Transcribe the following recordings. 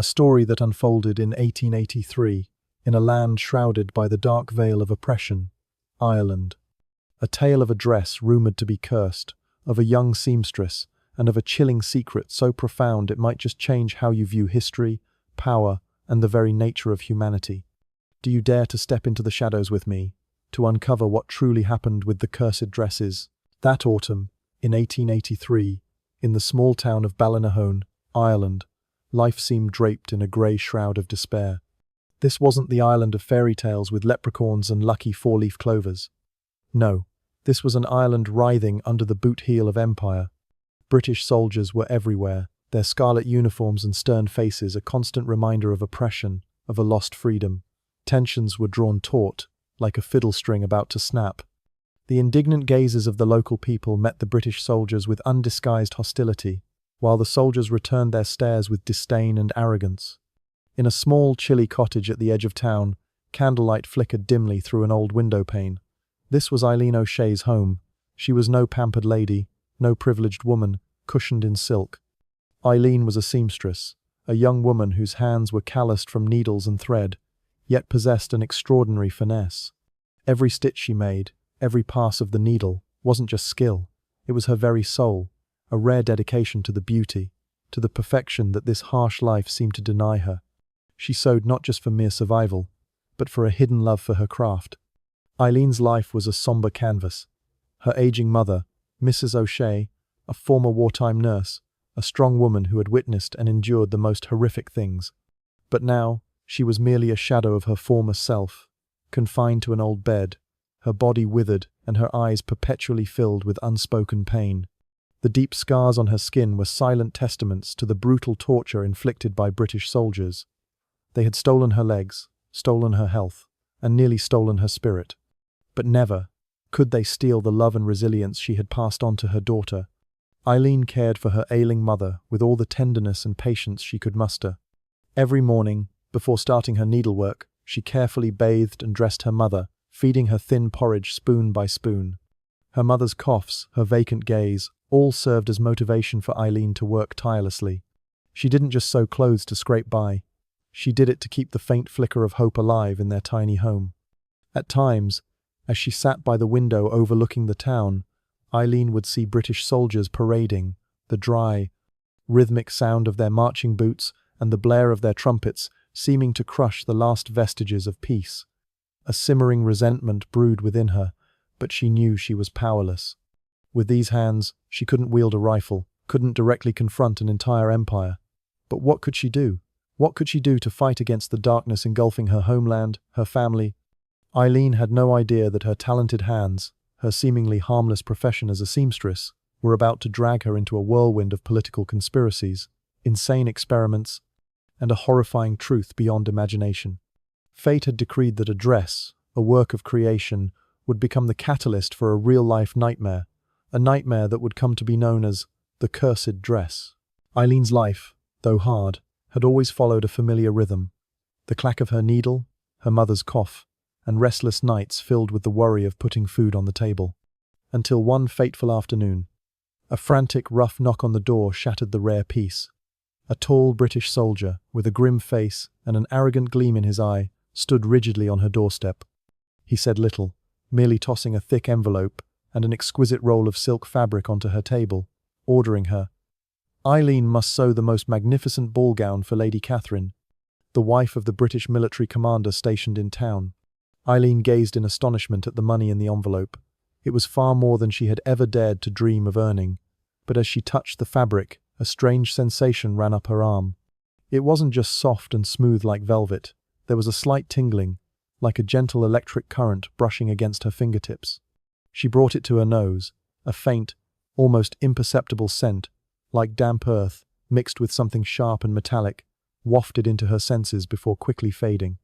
a story that unfolded in 1883 in a land shrouded by the dark veil of oppression, Ireland. A tale of a dress rumoured to be cursed, of a young seamstress, and of a chilling secret so profound it might just change how you view history, power, and the very nature of humanity. Do you dare to step into the shadows with me, to uncover what truly happened with the cursed dresses? That autumn, in 1883, in the small town of Ballinahone, Ireland, life seemed draped in a grey shroud of despair. This wasn't the Ireland of fairy tales with leprechauns and lucky four-leaf clovers. No, this was an Ireland writhing under the boot heel of empire. British soldiers were everywhere, their scarlet uniforms and stern faces a constant reminder of oppression, of a lost freedom. Tensions were drawn taut, like a fiddle string about to snap. The indignant gazes of the local people met the British soldiers with undisguised hostility, while the soldiers returned their stares with disdain and arrogance. In a small, chilly cottage at the edge of town, candlelight flickered dimly through an old window pane. This was Eileen O'Shea's home. She was no pampered lady, no privileged woman, cushioned in silk. Eileen was a seamstress, a young woman whose hands were calloused from needles and thread, yet possessed an extraordinary finesse. Every stitch she made, every pass of the needle, wasn't just skill, it was her very soul, a rare dedication to the beauty, to the perfection that this harsh life seemed to deny her. She sewed not just for mere survival, but for a hidden love for her craft. Eileen's life was a somber canvas. Her aging mother, Mrs. O'Shea, a former wartime nurse, a strong woman who had witnessed and endured the most horrific things. But now, she was merely a shadow of her former self, confined to an old bed, her body withered and her eyes perpetually filled with unspoken pain. The deep scars on her skin were silent testaments to the brutal torture inflicted by British soldiers. They had stolen her legs, stolen her health, and nearly stolen her spirit. But never could they steal the love and resilience she had passed on to her daughter. Eileen cared for her ailing mother with all the tenderness and patience she could muster. Every morning, before starting her needlework, she carefully bathed and dressed her mother, feeding her thin porridge spoon by spoon. Her mother's coughs, her vacant gaze, all served as motivation for Eileen to work tirelessly. She didn't just sew clothes to scrape by. She did it to keep the faint flicker of hope alive in their tiny home. At times, as she sat by the window overlooking the town, Eileen would see British soldiers parading, the dry, rhythmic sound of their marching boots and the blare of their trumpets seeming to crush the last vestiges of peace. A simmering resentment brewed within her, but she knew she was powerless. With these hands, she couldn't wield a rifle, couldn't directly confront an entire empire. But what could she do? What could she do to fight against the darkness engulfing her homeland, her family? Eileen had no idea that her talented hands, her seemingly harmless profession as a seamstress, were about to drag her into a whirlwind of political conspiracies, insane experiments, and a horrifying truth beyond imagination. Fate had decreed that a dress, a work of creation, would become the catalyst for a real-life nightmare, a nightmare that would come to be known as the cursed dress. Eileen's life, though hard, had always followed a familiar rhythm. The clack of her needle, her mother's cough, and restless nights filled with the worry of putting food on the table. Until one fateful afternoon, a frantic, rough knock on the door shattered the rare peace. A tall British soldier, with a grim face and an arrogant gleam in his eye, stood rigidly on her doorstep. He said little, merely tossing a thick envelope and an exquisite roll of silk fabric onto her table, ordering her. Eileen must sew the most magnificent ball gown for Lady Catherine, the wife of the British military commander stationed in town. Eileen gazed in astonishment at the money in the envelope. It was far more than she had ever dared to dream of earning, but as she touched the fabric, a strange sensation ran up her arm. It wasn't just soft and smooth like velvet. There was a slight tingling, like a gentle electric current brushing against her fingertips. She brought it to her nose, a faint, almost imperceptible scent, like damp earth, mixed with something sharp and metallic, wafted into her senses before quickly fading.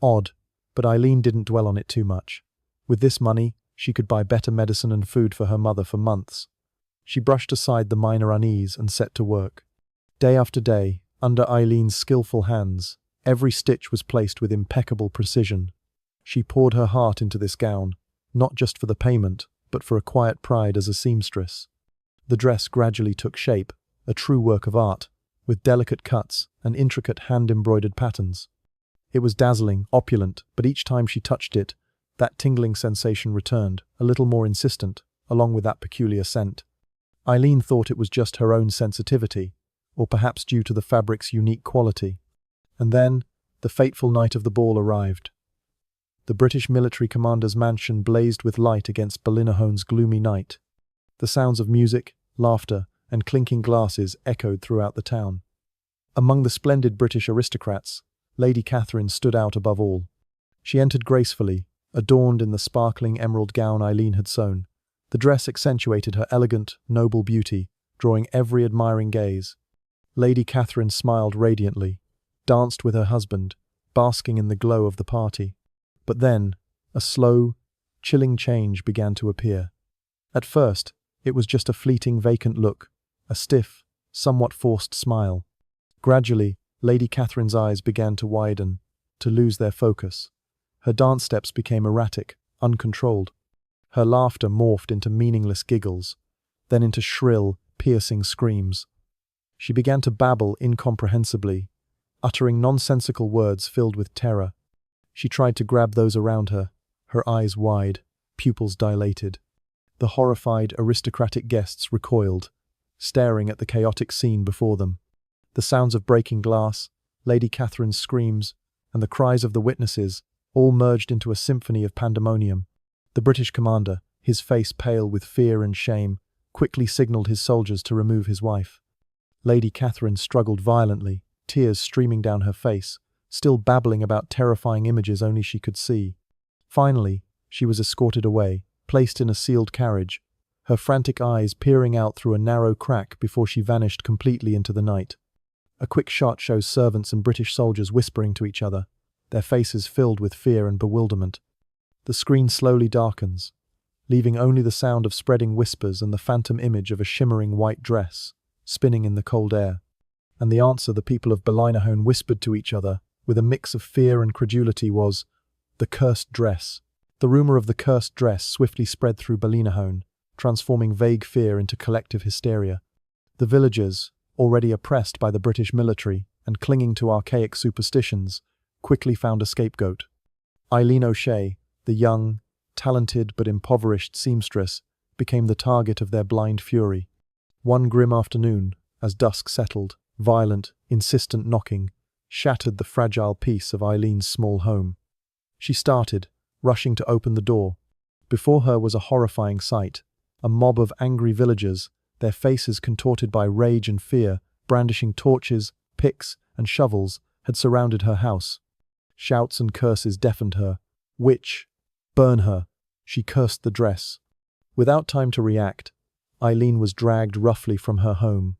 Odd, but Eileen didn't dwell on it too much. With this money, she could buy better medicine and food for her mother for months. She brushed aside the minor unease and set to work. Day after day, under Eileen's skillful hands, every stitch was placed with impeccable precision. She poured her heart into this gown, not just for the payment, but for a quiet pride as a seamstress. The dress gradually took shape, a true work of art, with delicate cuts and intricate hand-embroidered patterns. It was dazzling, opulent, but each time she touched it, that tingling sensation returned, a little more insistent, along with that peculiar scent. Eileen thought it was just her own sensitivity, or perhaps due to the fabric's unique quality. And then, the fateful night of the ball arrived. The British military commander's mansion blazed with light against Ballynahone's gloomy night. The sounds of music, laughter, and clinking glasses echoed throughout the town. Among the splendid British aristocrats, Lady Catherine stood out above all. She entered gracefully, adorned in the sparkling emerald gown Eileen had sewn. The dress accentuated her elegant, noble beauty, drawing every admiring gaze. Lady Catherine smiled radiantly, danced with her husband, basking in the glow of the party. But then, a slow, chilling change began to appear. At first, it was just a fleeting, vacant look, a stiff, somewhat forced smile. Gradually, Lady Catherine's eyes began to widen, to lose their focus. Her dance steps became erratic, uncontrolled. Her laughter morphed into meaningless giggles, then into shrill, piercing screams. She began to babble incomprehensibly, uttering nonsensical words filled with terror. She tried to grab those around her, her eyes wide, pupils dilated. The horrified, aristocratic guests recoiled, staring at the chaotic scene before them. The sounds of breaking glass, Lady Catherine's screams, and the cries of the witnesses all merged into a symphony of pandemonium. The British commander, his face pale with fear and shame, quickly signalled his soldiers to remove his wife. Lady Catherine struggled violently, tears streaming down her face, still babbling about terrifying images only she could see. Finally, she was escorted away, placed in a sealed carriage, her frantic eyes peering out through a narrow crack before she vanished completely into the night. A quick shot shows servants and British soldiers whispering to each other, their faces filled with fear and bewilderment. The screen slowly darkens, leaving only the sound of spreading whispers and the phantom image of a shimmering white dress, spinning in the cold air. And the answer the people of Ballynahoe whispered to each other, with a mix of fear and credulity, was, "The cursed dress." The rumour of the cursed dress swiftly spread through Ballynahoe, transforming vague fear into collective hysteria. The villagers, already oppressed by the British military and clinging to archaic superstitions, quickly found a scapegoat. Eileen O'Shea, the young, talented but impoverished seamstress, became the target of their blind fury. One grim afternoon, as dusk settled, violent, insistent knocking shattered the fragile peace of Eileen's small home. She started, rushing to open the door. Before her was a horrifying sight, a mob of angry villagers, their faces contorted by rage and fear, brandishing torches, picks, and shovels, had surrounded her house. Shouts and curses deafened her. "Witch! Burn her!" She cursed the dress. Without time to react, Eileen was dragged roughly from her home.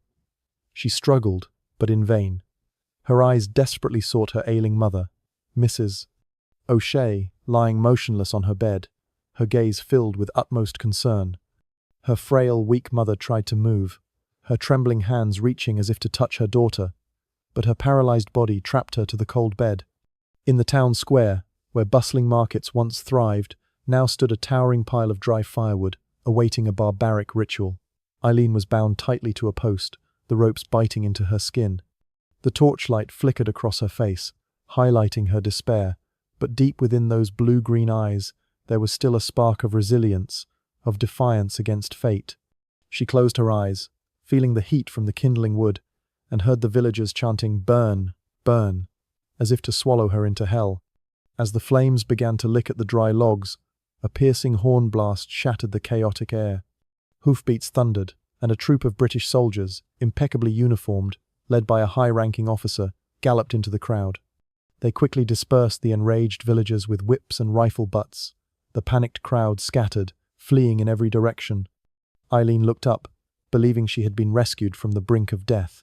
She struggled, but in vain. Her eyes desperately sought her ailing mother, Mrs. O'Shea, lying motionless on her bed, her gaze filled with utmost concern. Her frail, weak mother tried to move, her trembling hands reaching as if to touch her daughter, but her paralyzed body trapped her to the cold bed. In the town square, where bustling markets once thrived, now stood a towering pile of dry firewood, awaiting a barbaric ritual. Eileen was bound tightly to a post, the ropes biting into her skin. The torchlight flickered across her face, highlighting her despair, but deep within those blue-green eyes, there was still a spark of resilience, of defiance against fate. She closed her eyes, feeling the heat from the kindling wood, and heard the villagers chanting, "Burn, burn," as if to swallow her into hell. As the flames began to lick at the dry logs, a piercing horn blast shattered the chaotic air. Hoofbeats thundered, and a troop of British soldiers, impeccably uniformed, led by a high-ranking officer, galloped into the crowd. They quickly dispersed the enraged villagers with whips and rifle butts. The panicked crowd scattered, fleeing in every direction. Eileen looked up, believing she had been rescued from the brink of death.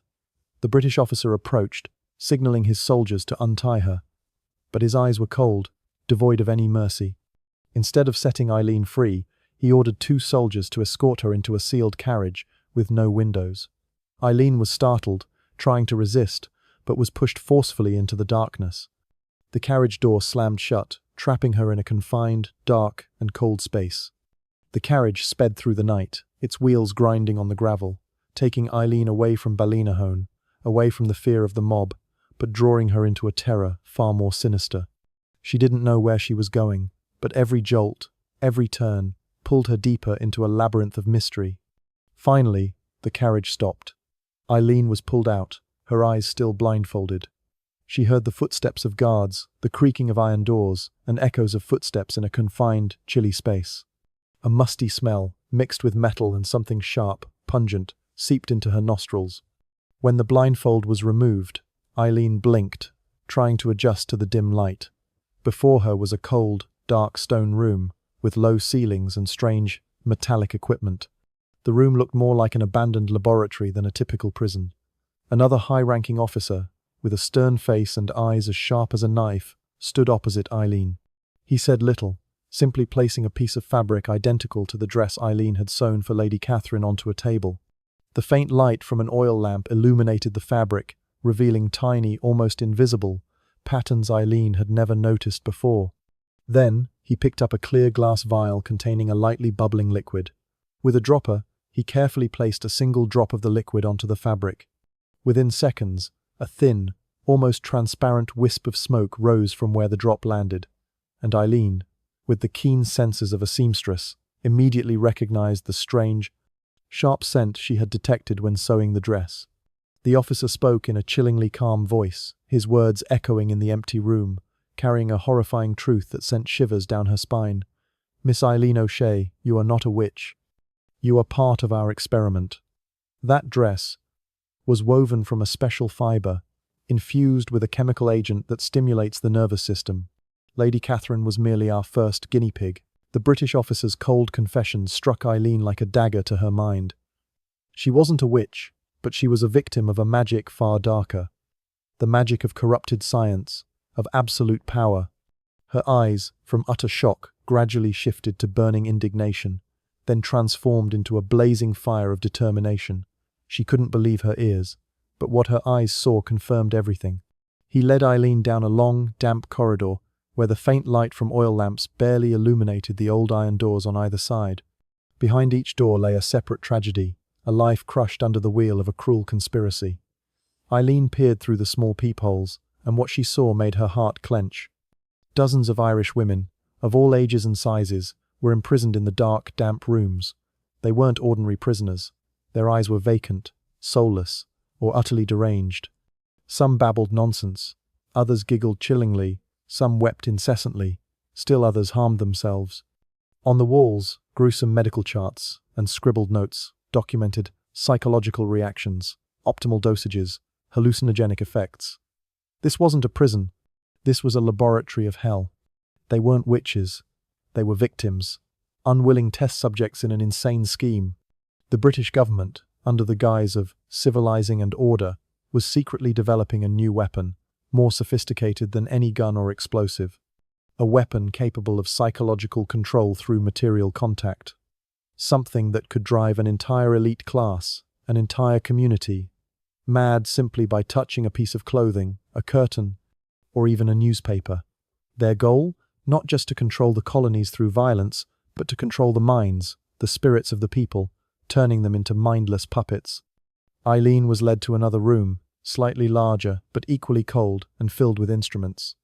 The British officer approached, signalling his soldiers to untie her. But his eyes were cold, devoid of any mercy. Instead of setting Eileen free, he ordered 2 soldiers to escort her into a sealed carriage with no windows. Eileen was startled, trying to resist, but was pushed forcefully into the darkness. The carriage door slammed shut, trapping her in a confined, dark, and cold space. The carriage sped through the night, its wheels grinding on the gravel, taking Eileen away from Ballynahoe, away from the fear of the mob, but drawing her into a terror far more sinister. She didn't know where she was going, but every jolt, every turn, pulled her deeper into a labyrinth of mystery. Finally, the carriage stopped. Eileen was pulled out, her eyes still blindfolded. She heard the footsteps of guards, the creaking of iron doors, and echoes of footsteps in a confined, chilly space. A musty smell, mixed with metal and something sharp, pungent, seeped into her nostrils. When the blindfold was removed, Eileen blinked, trying to adjust to the dim light. Before her was a cold, dark stone room, with low ceilings and strange, metallic equipment. The room looked more like an abandoned laboratory than a typical prison. Another high-ranking officer, with a stern face and eyes as sharp as a knife, stood opposite Eileen. He said little, simply placing a piece of fabric identical to the dress Eileen had sewn for Lady Catherine onto a table. The faint light from an oil lamp illuminated the fabric, revealing tiny, almost invisible, patterns Eileen had never noticed before. Then, he picked up a clear glass vial containing a lightly bubbling liquid. With a dropper, he carefully placed a single drop of the liquid onto the fabric. Within seconds, a thin, almost transparent wisp of smoke rose from where the drop landed, and Eileen, with the keen senses of a seamstress, immediately recognized the strange, sharp scent she had detected when sewing the dress. The officer spoke in a chillingly calm voice, his words echoing in the empty room, carrying a horrifying truth that sent shivers down her spine. "Miss Eileen O'Shea, you are not a witch. You are part of our experiment." That dress was woven from a special fiber, infused with a chemical agent that stimulates the nervous system. Lady Catherine was merely our first guinea pig. The British officer's cold confession struck Eileen like a dagger to her mind. She wasn't a witch, but she was a victim of a magic far darker. The magic of corrupted science, of absolute power. Her eyes, from utter shock, gradually shifted to burning indignation, then transformed into a blazing fire of determination. She couldn't believe her ears, but what her eyes saw confirmed everything. He led Eileen down a long, damp corridor, where the faint light from oil lamps barely illuminated the old iron doors on either side. Behind each door lay a separate tragedy, a life crushed under the wheel of a cruel conspiracy. Eileen peered through the small peepholes, and what she saw made her heart clench. Dozens of Irish women, of all ages and sizes, were imprisoned in the dark, damp rooms. They weren't ordinary prisoners. Their eyes were vacant, soulless, or utterly deranged. Some babbled nonsense, others giggled chillingly, some wept incessantly, still others harmed themselves. On the walls, gruesome medical charts and scribbled notes documented psychological reactions, optimal dosages, hallucinogenic effects. This wasn't a prison. This was a laboratory of hell. They weren't witches. They were victims, unwilling test subjects in an insane scheme. The British government, under the guise of civilizing and order, was secretly developing a new weapon, more sophisticated than any gun or explosive. A weapon capable of psychological control through material contact. Something that could drive an entire elite class, an entire community, mad simply by touching a piece of clothing, a curtain, or even a newspaper. Their goal? Not just to control the colonies through violence, but to control the minds, the spirits of the people, turning them into mindless puppets. Eileen was led to another room, slightly larger, but equally cold and filled with instruments.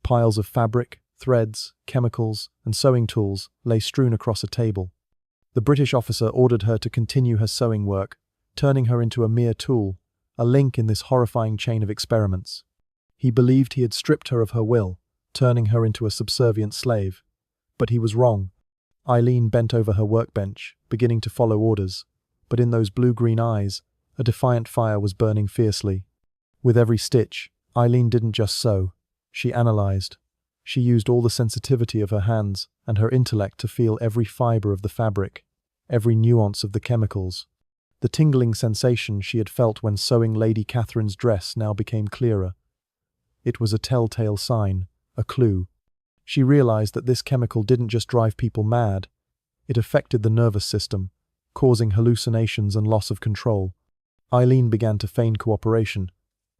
Piles of fabric, threads, chemicals, and sewing tools lay strewn across a table. The British officer ordered her to continue her sewing work, turning her into a mere tool, a link in this horrifying chain of experiments. He believed he had stripped her of her will, turning her into a subservient slave. But he was wrong. Eileen bent over her workbench, beginning to follow orders, but in those blue-green eyes, a defiant fire was burning fiercely. With every stitch, Eileen didn't just sew. She analyzed. She used all the sensitivity of her hands and her intellect to feel every fiber of the fabric, every nuance of the chemicals. The tingling sensation she had felt when sewing Lady Catherine's dress now became clearer. It was a telltale sign, a clue. She realized that this chemical didn't just drive people mad. It affected the nervous system, causing hallucinations and loss of control. Eileen began to feign cooperation,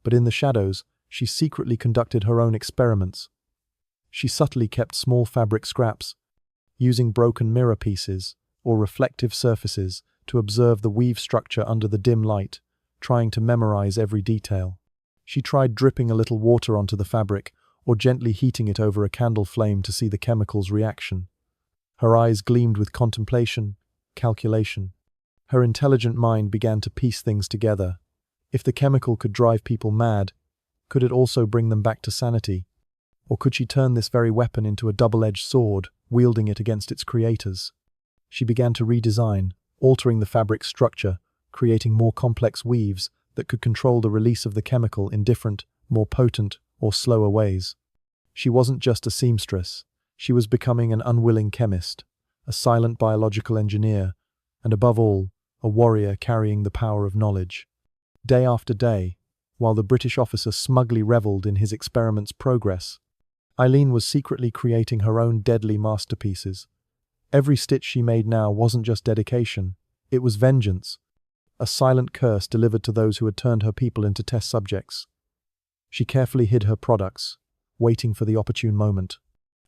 but in the shadows, she secretly conducted her own experiments. She subtly kept small fabric scraps, using broken mirror pieces or reflective surfaces to observe the weave structure under the dim light, trying to memorize every detail. She tried dripping a little water onto the fabric or gently heating it over a candle flame to see the chemical's reaction. Her eyes gleamed with contemplation, calculation. Her intelligent mind began to piece things together. If the chemical could drive people mad, could it also bring them back to sanity? Or could she turn this very weapon into a double-edged sword, wielding it against its creators? She began to redesign, altering the fabric's structure, creating more complex weaves that could control the release of the chemical in different, more potent or slower ways. She wasn't just a seamstress. She was becoming an unwilling chemist, a silent biological engineer, and above all, a warrior carrying the power of knowledge. Day after day, while the British officer smugly revelled in his experiment's progress, Eileen was secretly creating her own deadly masterpieces. Every stitch she made now wasn't just dedication, it was vengeance, a silent curse delivered to those who had turned her people into test subjects. She carefully hid her products, waiting for the opportune moment.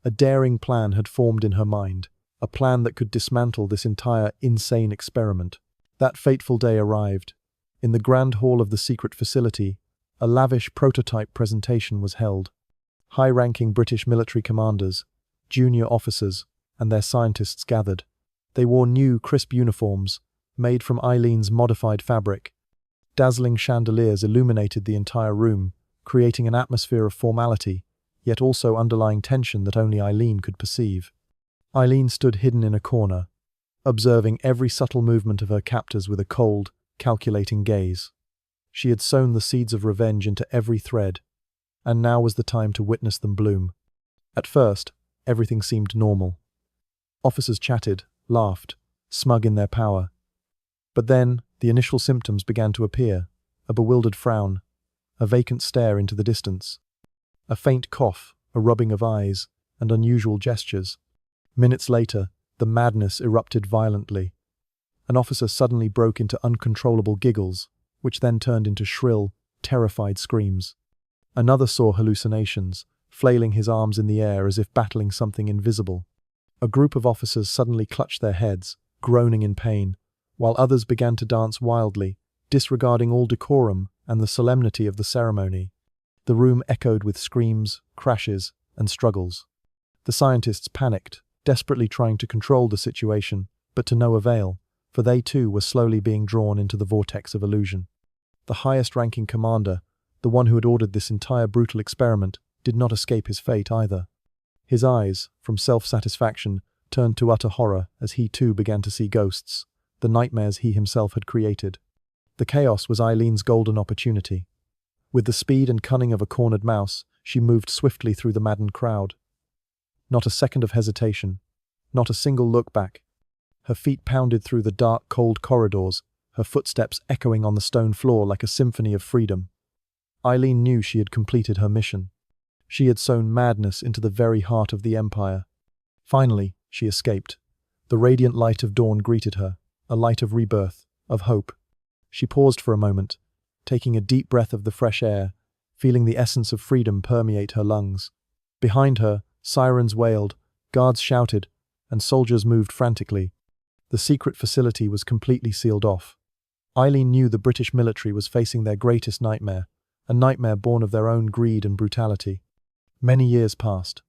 A daring plan had formed in her mind, a plan that could dismantle this entire insane experiment. That fateful day arrived. In the grand hall of the secret facility, a lavish prototype presentation was held. High-ranking British military commanders, junior officers, and their scientists gathered. They wore new, crisp uniforms, made from Eileen's modified fabric. Dazzling chandeliers illuminated the entire room, creating an atmosphere of formality, yet also underlying tension that only Eileen could perceive. Eileen stood hidden in a corner, observing every subtle movement of her captors with a cold, calculating gaze. She had sown the seeds of revenge into every thread, and now was the time to witness them bloom. At first, everything seemed normal. Officers chatted, laughed, smug in their power. But then, the initial symptoms began to appear: a bewildered frown, a vacant stare into the distance, a faint cough, a rubbing of eyes, and unusual gestures. Minutes later, the madness erupted violently. An officer suddenly broke into uncontrollable giggles, which then turned into shrill, terrified screams. Another saw hallucinations, flailing his arms in the air as if battling something invisible. A group of officers suddenly clutched their heads, groaning in pain, while others began to dance wildly, disregarding all decorum and the solemnity of the ceremony. The room echoed with screams, crashes, and struggles. The scientists panicked, desperately trying to control the situation, but to no avail, for they too were slowly being drawn into the vortex of illusion. The highest-ranking commander, the one who had ordered this entire brutal experiment, did not escape his fate either. His eyes, from self-satisfaction, turned to utter horror as he too began to see ghosts, the nightmares he himself had created. The chaos was Eileen's golden opportunity. With the speed and cunning of a cornered mouse, she moved swiftly through the maddened crowd. Not a second of hesitation, not a single look back. Her feet pounded through the dark, cold corridors, her footsteps echoing on the stone floor like a symphony of freedom. Eileen knew she had completed her mission. She had sown madness into the very heart of the Empire. Finally, she escaped. The radiant light of dawn greeted her, a light of rebirth, of hope. She paused for a moment, taking a deep breath of the fresh air, feeling the essence of freedom permeate her lungs. Behind her, sirens wailed, guards shouted, and soldiers moved frantically. The secret facility was completely sealed off. Eileen knew the British military was facing their greatest nightmare, a nightmare born of their own greed and brutality. Many years passed.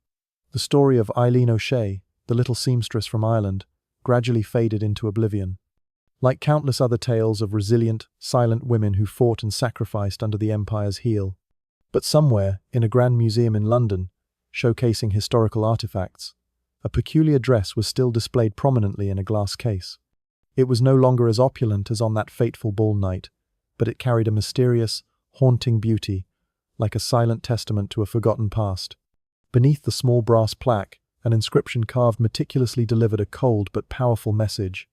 The story of Eileen O'Shea, the little seamstress from Ireland, gradually faded into oblivion. Like countless other tales of resilient, silent women who fought and sacrificed under the Empire's heel. But somewhere, in a grand museum in London, showcasing historical artifacts, a peculiar dress was still displayed prominently in a glass case. It was no longer as opulent as on that fateful ball night, but it carried a mysterious, haunting beauty, like a silent testament to a forgotten past. Beneath the small brass plaque, an inscription carved meticulously delivered a cold but powerful message.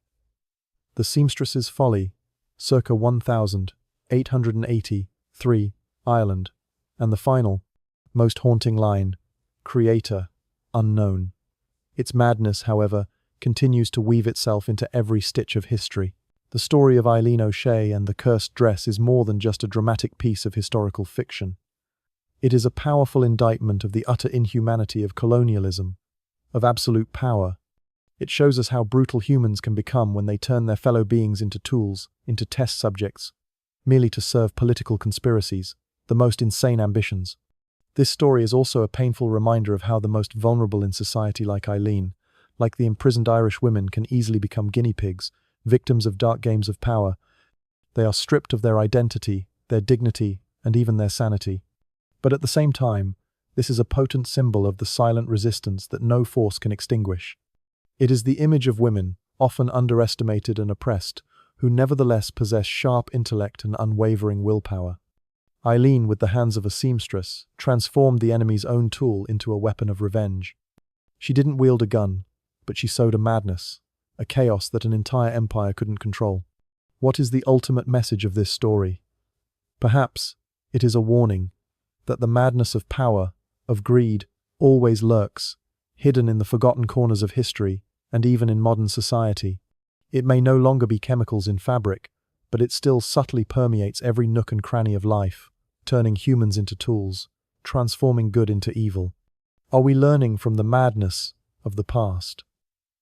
The Seamstress's Folly, circa 1883, Ireland, and the final, most haunting line, Creator, unknown. Its madness, however, continues to weave itself into every stitch of history. The story of Eileen O'Shea and the cursed dress is more than just a dramatic piece of historical fiction. It is a powerful indictment of the utter inhumanity of colonialism, of absolute power. It shows us how brutal humans can become when they turn their fellow beings into tools, into test subjects, merely to serve political conspiracies. the most insane ambitions. This story is also a painful reminder of how the most vulnerable in society, like Eileen, like the imprisoned Irish women, can easily become guinea pigs, victims of dark games of power. They are stripped of their identity, their dignity, and even their sanity. But at the same time, this is a potent symbol of the silent resistance that no force can extinguish. It is the image of women, often underestimated and oppressed, who nevertheless possess sharp intellect and unwavering willpower. Eileen, with the hands of a seamstress, transformed the enemy's own tool into a weapon of revenge. She didn't wield a gun, but she sowed a madness, a chaos that an entire empire couldn't control. What is the ultimate message of this story? Perhaps it is a warning that the madness of power, of greed, always lurks, hidden in the forgotten corners of history and even in modern society. It may no longer be chemicals in fabric, but it still subtly permeates every nook and cranny of life, turning humans into tools, transforming good into evil. Are we learning from the madness of the past?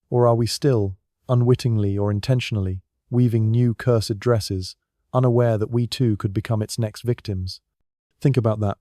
Or are we still, unwittingly or intentionally, weaving new cursed dresses, unaware that we too could become its next victims? Think about that.